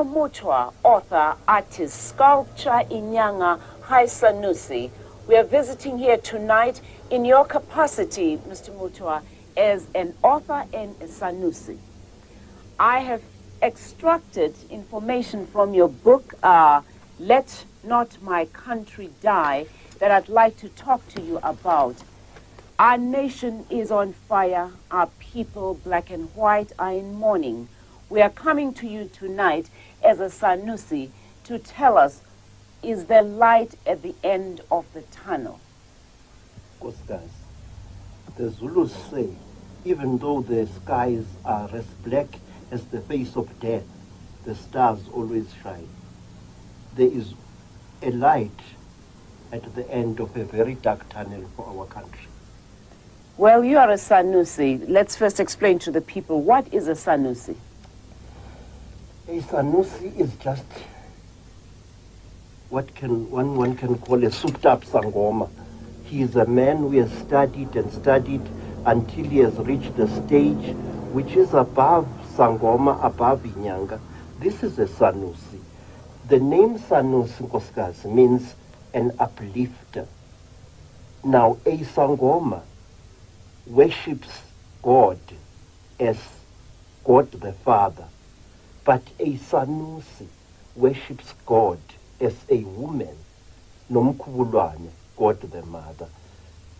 Mutwa, author, artist, sculptor, Inyanga Sanusi. We are visiting here tonight in your capacity, Mr. Mutwa, as an author and a Sanusi. I have extracted information from your book, Let Not My Country Die, that I'd like to talk to you about. Our nation is on fire. Our people, black and white, are in mourning. We are coming to you tonight as a Sanusi to tell us, is there light at the end of the tunnel? Guys, the Zulus say, even though the skies are as black as the face of death, the stars always shine. There is a light at the end of a very dark tunnel for our country. Well, you are a Sanusi. Let's first explain to the people, what is a Sanusi? A Sanusi is just what one can call a souped-up Sangoma. He is a man who has studied and studied until he has reached the stage which is above Sangoma, above Inyanga. This is a Sanusi. The name Sanusi, Nkosikazi, means an uplifter. Now, a Sangoma worships God as God the Father. But a Sanusi worships God as a woman, Nomkubulwane, God the Mother.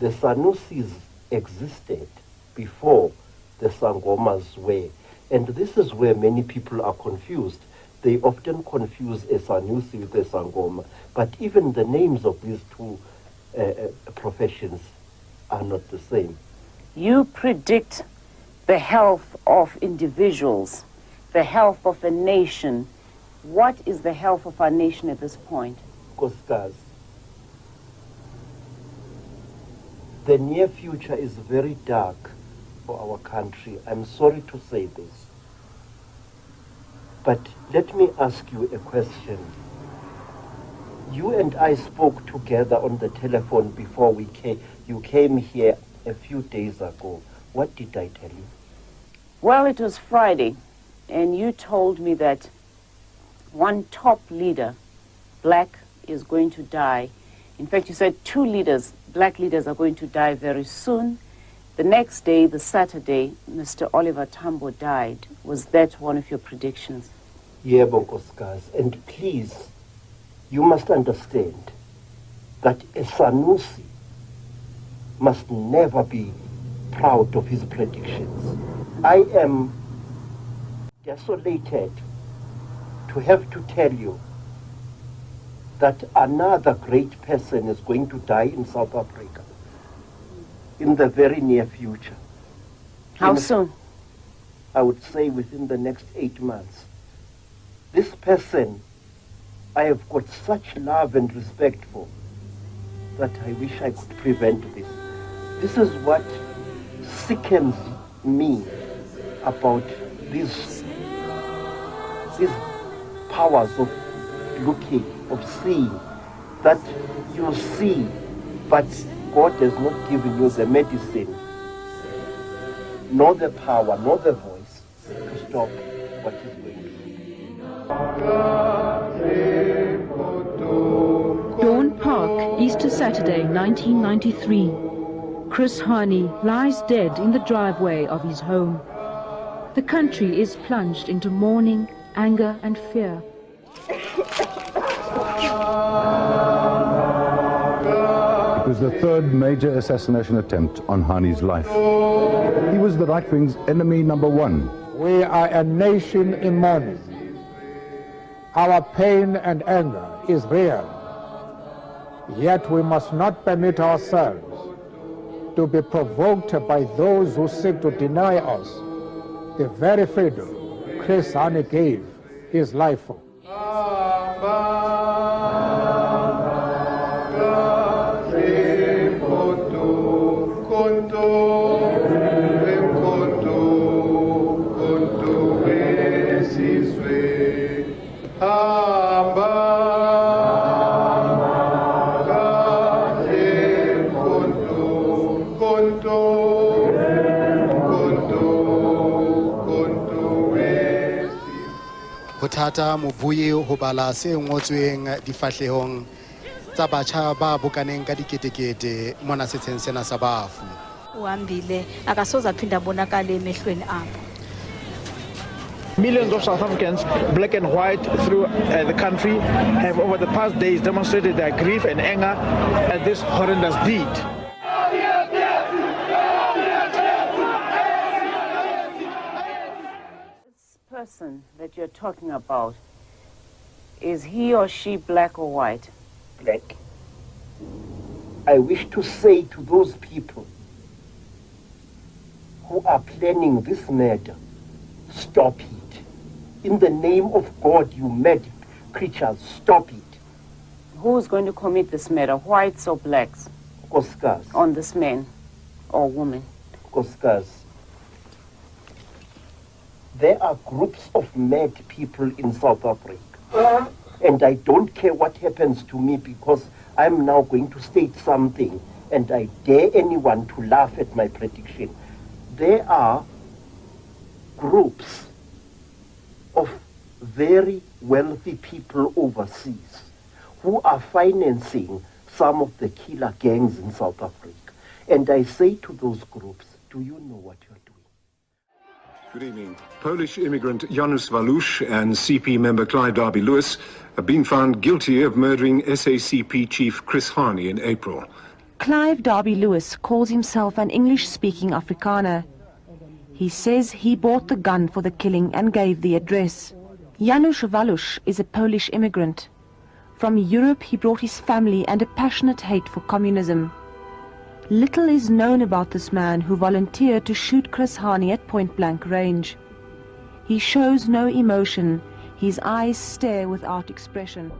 The Sanusis existed before the Sangomas were, and this is where many people are confused. They often confuse a Sanusi with a Sangoma, but even the names of these two professions are not the same. You predict the health of individuals, the health of a nation. What is the health of our nation at this point? Kostas, the near future is very dark for our country. I'm sorry to say this. But let me ask you a question. You and I spoke together on the telephone before you came here a few days ago. What did I tell you? Well, it was Friday, and you told me that one top leader, black, is going to die. In fact, you said two leaders, black leaders, are going to die very soon. The next day, the Saturday, Mr. Oliver Tambo died. Was that one of your predictions? Yeah, Nkosikazi. And please, you must understand that a Sanusi must never be proud of his predictions. I am desolated to have to tell you that another great person is going to die in South Africa in the very near future. How soon? I would say within the next 8 months. This person I have got such love and respect for that I wish I could prevent this. This is what sickens me about these powers of looking, of seeing, that you see, but God has not given you the medicine, nor the power, nor the voice to stop what is going on. Dawn Park, Easter Saturday, 1993. Chris Hani lies dead in the driveway of his home. The country is plunged into mourning, anger and fear. It was the third major assassination attempt on Hani's life. He was the right wing's enemy number one. We are a nation in mourning. Our pain and anger is real. Yet we must not permit ourselves to be provoked by those who seek to deny us the very freedom Chris Hani gave his life for. thata mobuye ho bala se ngotsweng difahlehong tsa batjha ba bokaneng ka diketekete mona setsheng sena sa bafu. Uhambile akasoze aphinda abonakale emehlweni apho. Millions of South Africans, black and white, through the country, have over the past days demonstrated their grief and anger at this horrendous deed. This person that you're talking about, is he or she black or white? Black. I wish to say to those people who are planning this murder, stop it. In the name of God, you mad creatures, stop it. Who's going to commit this murder, whites or blacks? Oscars. On this man or woman? Oscars. There are groups of mad people in South Africa. And I don't care what happens to me because I'm now going to state something and I dare anyone to laugh at my prediction. There are groups of very wealthy people overseas who are financing some of the killer gangs in South Africa. And I say to those groups, do you know what you're doing? Good evening. Polish immigrant Janusz Walusz and CP member Clive Derby-Lewis have been found guilty of murdering SACP chief Chris Hani in April. Clive Derby-Lewis calls himself an English-speaking Afrikaner. He says he bought the gun for the killing and gave the address. Janusz Walusz is a Polish immigrant. From Europe he brought his family and a passionate hate for communism. Little is known about this man who volunteered to shoot Chris Hani at point-blank range. He shows no emotion. His eyes stare without expression.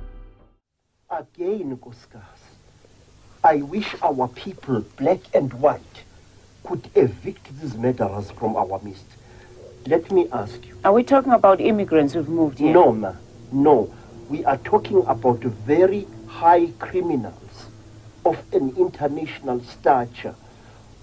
Again, Guskas, I wish our people, black and white, could evict these murderers from our midst. Let me ask you. Are we talking about immigrants who've moved here? No, ma. No. We are talking about very high criminals of an international stature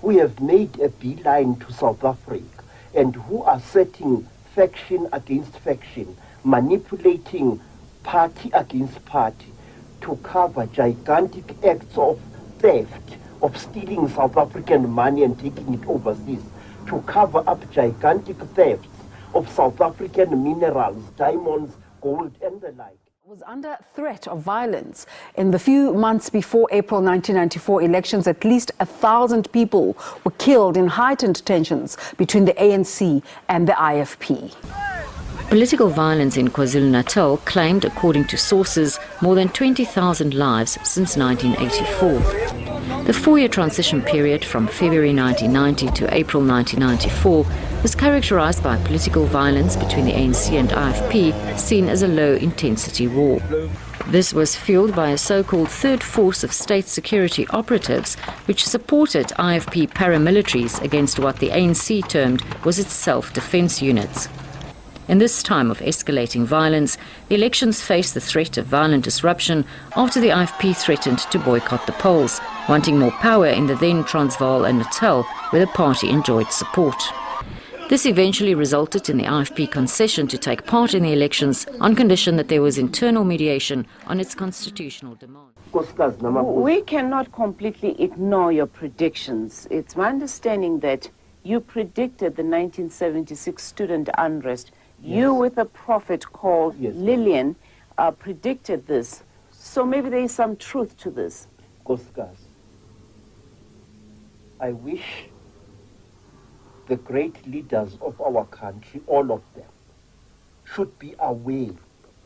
who have made a beeline to South Africa and who are setting faction against faction, manipulating party against party to cover gigantic acts of theft, of stealing South African money and taking it overseas, to cover up gigantic thefts of South African minerals, diamonds, gold and the like. Was under threat of violence. In the few months before April 1994 elections, at least 1,000 people were killed in heightened tensions between the ANC and the IFP. Political violence in KwaZulu-Natal claimed, according to sources, more than 20,000 lives since 1984. The four-year transition period from February 1990 to April 1994 was characterized by political violence between the ANC and IFP, seen as a low-intensity war. This was fueled by a so-called third force of state security operatives, which supported IFP paramilitaries against what the ANC termed was its self-defense units. In this time of escalating violence, the elections faced the threat of violent disruption after the IFP threatened to boycott the polls, wanting more power in the then Transvaal and Natal, where the party enjoyed support. This eventually resulted in the IFP concession to take part in the elections on condition that there was internal mediation on its constitutional demand. We cannot completely ignore your predictions. It's my understanding that you predicted the 1976 student unrest. Yes. You, with a prophet called Lillian, predicted this. So maybe there is some truth to this. Koskas, I wish the great leaders of our country, all of them, should be aware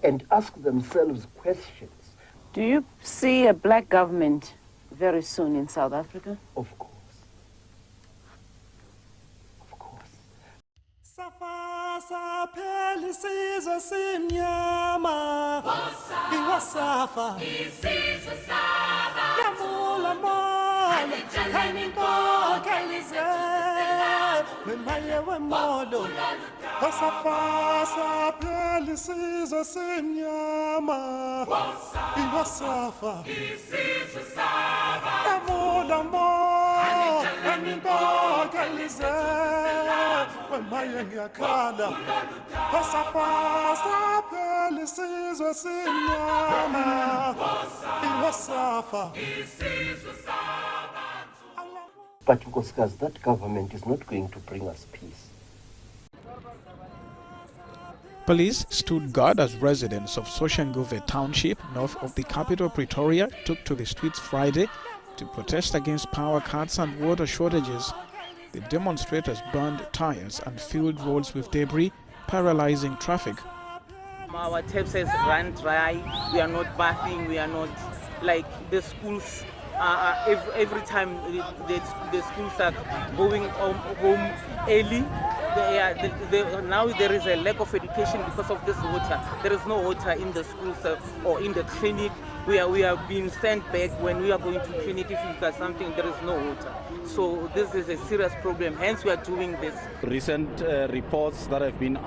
and ask themselves questions. Do you see a black government very soon in South Africa? Of course. Of course. But because that government is not going to bring us peace. Police stood guard as residents of Soshanguve township north of the capital Pretoria took to the streets Friday to protest against power cuts and water shortages. The demonstrators burned tires and filled roads with debris, paralyzing traffic. Our taps has run dry, we are not bathing, we are not like the schools. Every time the schools are going home early, now there is a lack of education because of this water. There is no water in the schools or in the clinic. We are being sent back when we are going to clinic. If you've got something, there is no water. So this is a serious problem. Hence, we are doing this. Recent reports that have been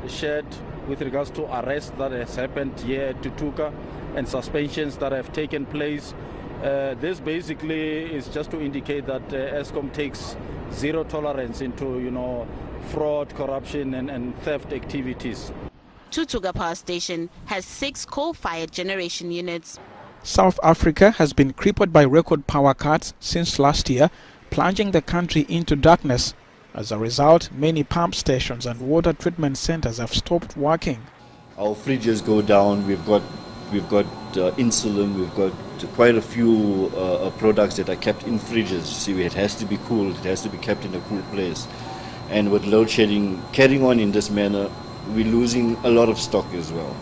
shared with regards to arrests that has happened here at Tutuka and suspensions that have taken place. This basically is just to indicate that Eskom takes zero tolerance into, fraud, corruption and theft activities. Tutuka Power Station has 6 coal-fired generation units. South Africa has been crippled by record power cuts since last year, plunging the country into darkness. As a result, many pump stations and water treatment centers have stopped working. Our fridges go down. We've got insulin. We've got quite a few products that are kept in fridges. See, it has to be cooled. It has to be kept in a cool place. And with load shedding carrying on in this manner, we're losing a lot of stock as well.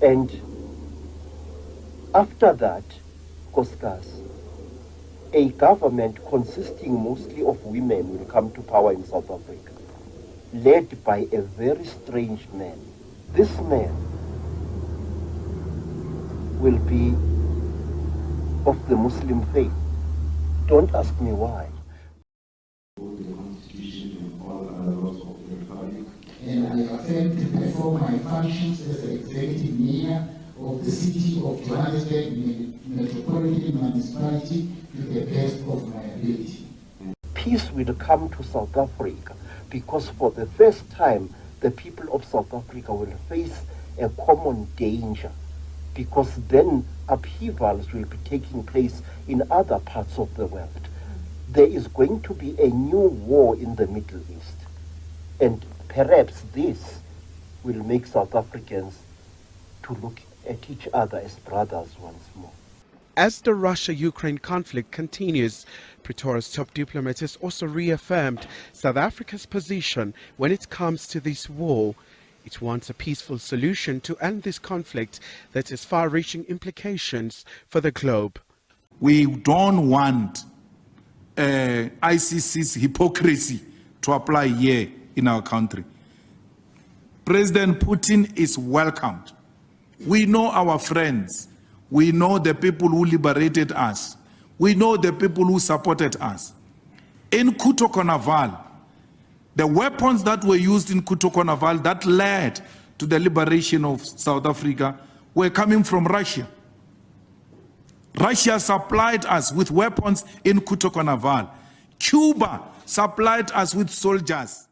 And after that, Koskas, a government consisting mostly of women will come to power in South Africa, led by a very strange man. This man will be of the Muslim faith. Don't ask me why. And I affirm to perform my functions as the executive mayor of the city of Johannesburg Metropolitan Municipality to the best of my ability. Peace will come to South Africa because for the first time the people of South Africa will face a common danger, because then upheavals will be taking place in other parts of the world. There is going to be a new war in the Middle East, and perhaps this will make South Africans to look at each other as brothers once more. As the Russia-Ukraine conflict continues, Pretoria's top diplomat has also reaffirmed South Africa's position when it comes to this war. It wants a peaceful solution to end this conflict that has far-reaching implications for the globe. We don't want ICC's hypocrisy to apply here in our country. President Putin is welcomed. We know our friends. We know the people who liberated us. We know the people who supported us. In Kutokonaval, the weapons that were used in Kutokonaval that led to the liberation of South Africa were coming from Russia. Russia supplied us with weapons in Kutokonaval. Cuba supplied us with soldiers.